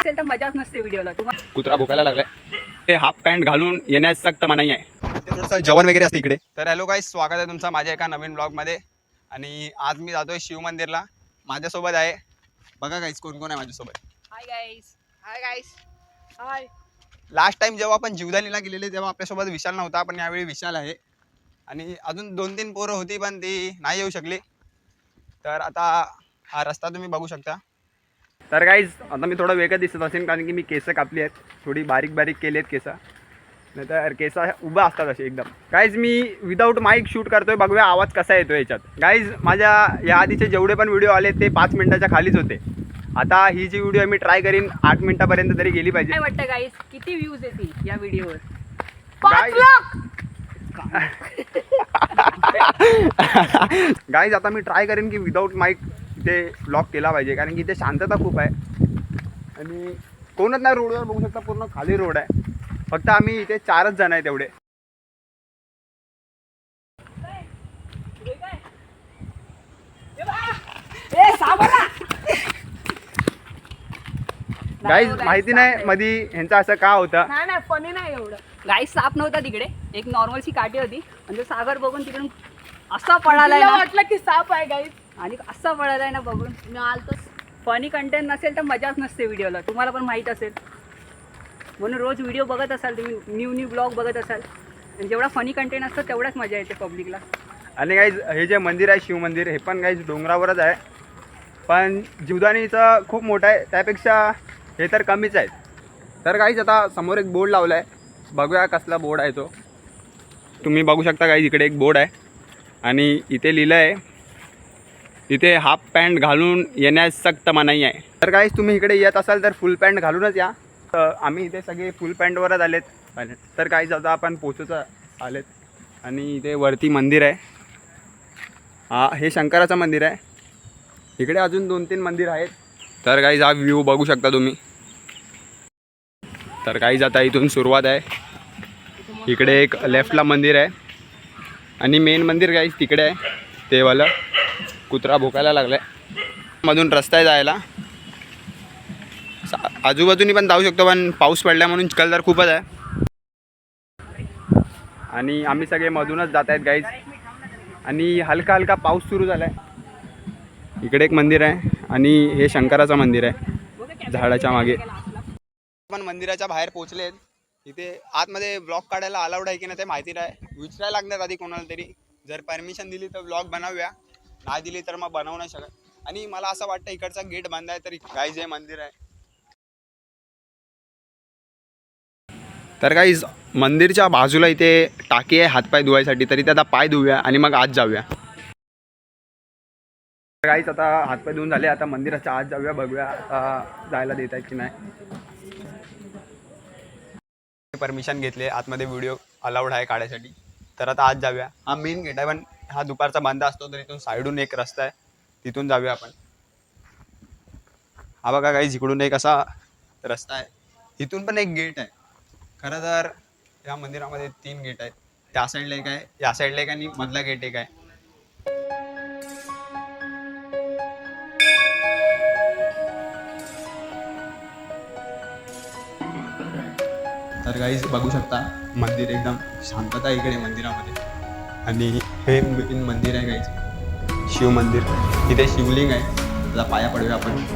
नसेल तर मजाच नसते व्हिडिओला. तुम्हाला कुत्रा भुकायला लागलाय. ते हाफ पॅन्ट घालून येण्यास सक्त मनाई आहे. ते थोडंसं जेवण वगैरे असते इकडे. तर हॅलो गाईस, स्वागत आहे तुमचं माझ्या एका नवीन ब्लॉगमध्ये. आणि आज मी जातोय शिव मंदिरला. माझ्यासोबत आहे बघा गाईस कोण कोण आहे माझ्यासोबत. Hi guys. Hi guys. हाय. लास्ट टाइम जेव्हा आपण जीवदानीला गेलेले तेव्हा आपल्यासोबत विशाल नव्हता, पण यावेळी विशाल आहे. आणि अजून 2-3 पोरं होती पण ती नाही येऊ शकली. तर आता हा रस्ता तुम्ही बघू शकता. तर गाईज आता मी थोडं वेगळं दिसत असेल कारण की मी केस कापली आहेत, थोडी बारीक बारीक केली आहेत केस. नाही तर केस उभा असतात असे एकदम. गाईज मी विदाऊट माईक शूट करतोय, बघूया आवाज कसा येतो याच्यात. गाईज माझ्या या आधीचे जेवढे पण व्हिडिओ आले ते 5 मिनिटाच्या खालीच होते. आता ही जी व्हिडिओ मी ट्राय करीन 8 मिनिटापर्यंत तरी गेली पाहिजे. काय वाटतं गाईस, किती व्ह्यूज येतील या व्हिडिओवर? गाईज आता मी ट्राय करेन की विदाऊट माईक इथे व्लॉग केला पाहिजे, कारण की इथे शांतता खूप आहे आणि कोणच नाही. रोडवर बघू शकता पूर्ण खाली रोड आहे. फक्त आम्ही इथे 4च जण आहे तेवढे. गाईज माहिती नाही मधी ह्यांचं असं का होतं. नाही फनी नाही एवढं. गाईस साप नव्हता तिकडे, एक नॉर्मलची काठी होती आणि सागर बघून तिकडून असा पळालाय ना, वाटलं की साप आहे गाईस. आणि असा पळालाय ना बघून मी आलतोच. फनी कंटेंट नसेल तर मजाच नसते व्हिडिओला, तुम्हाला पण माहीत असेल. म्हणून रोज व्हिडिओ बघत असाल तुम्ही, न्यू ब्लॉग बघत असाल, आणि जेवढा फनी कंटेंट असतो तेवढाच मजा येते पब्लिकला. आणि गाईज हे जे मंदिर आहे शिव मंदिर, हे पण गाईज डोंगरावरच आहे. पण जीवदानीचं खूप मोठं आहे, त्यापेक्षा हे तर कमीच आहेत. तर गाईज आता समोर एक बोर्ड लावला आहे, बघूया कसला बोर्ड आहे तो. तुम्ही बघू शकता गाईज इकडे एक बोर्ड आहे आणि इथे लिहिलं आहे, इथे हाफ पॅन्ट घालून येण्यास सक्त मनाई आहे. तर गाईज तुम्ही इकडे येत असाल तर फुल पॅन्ट घालूनच या. तर आम्ही इथे सगळे फुल पॅन्टवरच आलेत. तर गाईज आता आपण पोचत आलेत आणि इथे वरती मंदिर आहे. हे शंकराचं मंदिर आहे. इकडे अजून 2-3 मंदिर आहेत. तर गाईज हा व्ह्यू बघू शकता तुम्ही. तर गाईज आता इथून सुरुवात आहे. इकडे एक लेफ्टला मंदिर आहे आणि मेन मंदिर गाईज तिकडे आहे. ते वालं कुत्रा भुकायला लागलाय. मधून रस्ता आहे जायला, आजूबाजूनी पण जाऊ शकतो, पण पाऊस पडला म्हणून चिखल तर खूपच आहे. आणि आम्ही सगळे मधूनच जात आहेत गाईज. आणि हलका हलका पाऊस सुरू झाला आहे. इकडे एक मंदिर आहे आणि हे शंकराचं मंदिर आहे झाडाच्या मागे. आपण मंदिराच्या बाहेर पोहोचलेत. इथे आतमध्ये ब्लॉग काढायला अलाउड आहे की नाही ते माहिती नाही, विचारायला लागणार आधी कोणाला तरी. जर परमिशन दिली तर ब्लॉग बनवूया, नाही दिली तर मग बनवू नाही शकत. आणि मला असं वाटतं इकडचा गेट बंद आहे, तरी गाईज हे मंदिर आहे. तर गाईज मंदिरच्या बाजूला इथे टाकी आहे हातपाय धुवायसाठी, तरी त्याचा पाय धुवूया आणि मग आत जाऊया. गाईज आता हातपाय धुवून झाले, आता मंदिराच्या आत जाऊया, बघूया आता जायला देत आहेत की नाही. परमिशन घेतले, आतमध्ये व्हिडिओ अलाउड आहे काढायसाठी, तर आता आत जाऊया. हा मेन गेट आहे पण हा दुपारचा बंद असतो, तर इथून साईडून एक रस्ता आहे, तिथून जाऊया आपण. हा बघा गाईज इकडून एक असा रस्ता आहे, इथून पण एक गेट आहे. खरं तर या मंदिरामध्ये 3 गेट आहेत. त्या साईडला एक आहे, या साईडला एक आणि मधला गेट एक आहे. तर गाईज बघू शकता मंदिर एकदम शांतता इकडे मंदिरामध्ये. आणि हे मेन मंदिर आहे गाईज, शिव मंदिर. इथे शिवलिंग आहे, त्याला पाया पडूया आपण.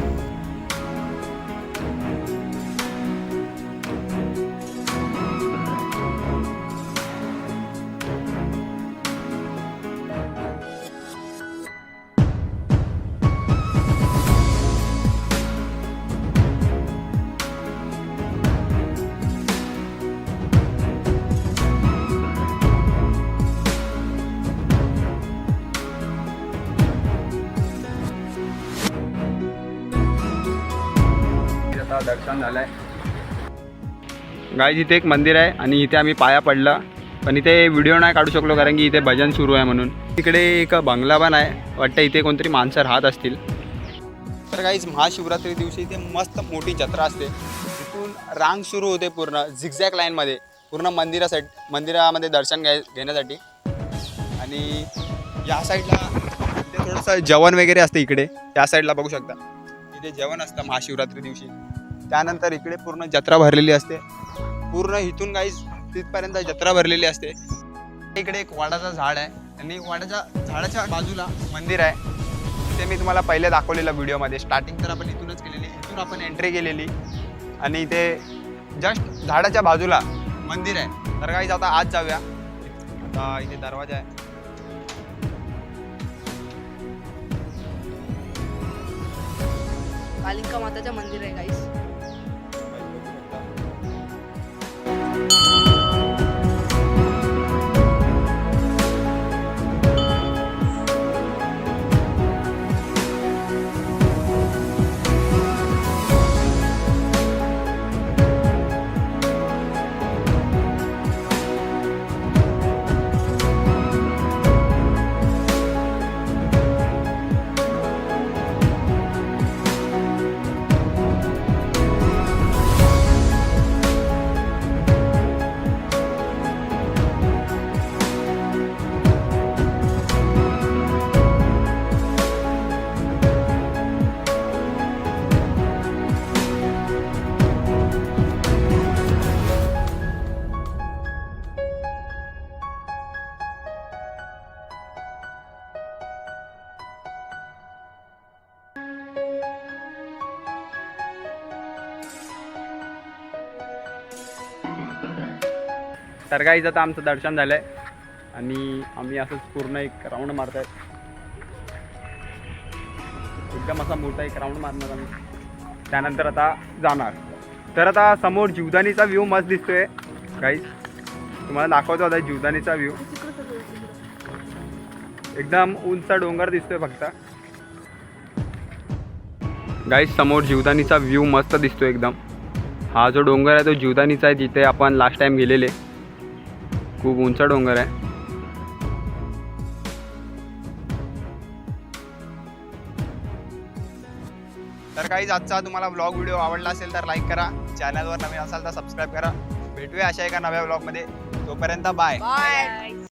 दर्शन झालंय गाईज. इथे एक मंदिर आहे आणि इथे आम्ही पाया पडला, पण इथे व्हिडिओ नाही काढू शकलो कारण की इथे भजन सुरू आहे म्हणून. इकडे एक बंगला पण आहे, वाटतं इथे कोणतरी माणसं राहत असतील. तर गाईज महाशिवरात्री दिवशी इथे मस्त मोठी जत्रा असते. इथून रांग सुरू होते पूर्ण झिगझॅग लाईनमध्ये, पूर्ण मंदिरामध्ये दर्शन घेण्यासाठी. आणि या साईडला इथे थोडंसं जेवण वगैरे असते. इकडे या साईडला बघू शकता, इथे जेवण असतं महाशिवरात्री दिवशी. त्यानंतर इकडे पूर्ण जत्रा भरलेली असते. पूर्ण इथून गाईज तिथपर्यंत जत्रा भरलेली असते. इकडे एक वडाचं झाड आहे आणि वडाच्या झाडाच्या बाजूला मंदिर आहे. ते मी तुम्हाला पहिले दाखवलेलं व्हिडिओमध्ये. स्टार्टिंग तर आपण इथूनच केलेली. इथून आपण एंट्री केलेली आणि ते जस्ट झाडाच्या बाजूला मंदिर आहे. तर गाईज आता आज जाऊया. आता इथे दरवाजा आहे. कालिका माताचं मंदिर आहे गाईस. तर गाईज आता आमचं दर्शन झालं आहे आणि आम्ही असंच पूर्ण एक राऊंड मारत आहेत. एकदम असा मोठा एक राऊंड मारणार आम्ही. त्यानंतर आता जाणार. तर आता समोर जीवदानीचा व्ह्यू मस्त दिसतोय गाईज. तुम्हाला दाखवतो होता जीवदानीचा व्ह्यू. एकदम उंच डोंगर दिसतोय फक्त. गाईज समोर जीवदानीचा व्ह्यू मस्त दिसतोय एकदम. हा जो डोंगर आहे तो जीवदानीचा आहे, जिथे आपण लास्ट टाइम गेलेले. खूप उंच डोंगर आहे. तर काही आजचा तुम्हाला व्लॉग व्हिडिओ आवडला असेल तर लाईक करा. चॅनलवर नवीन असाल तर सबस्क्राईब करा. भेटूया अशा एका नव्या व्लॉगमध्ये. तोपर्यंत बाय. बाय.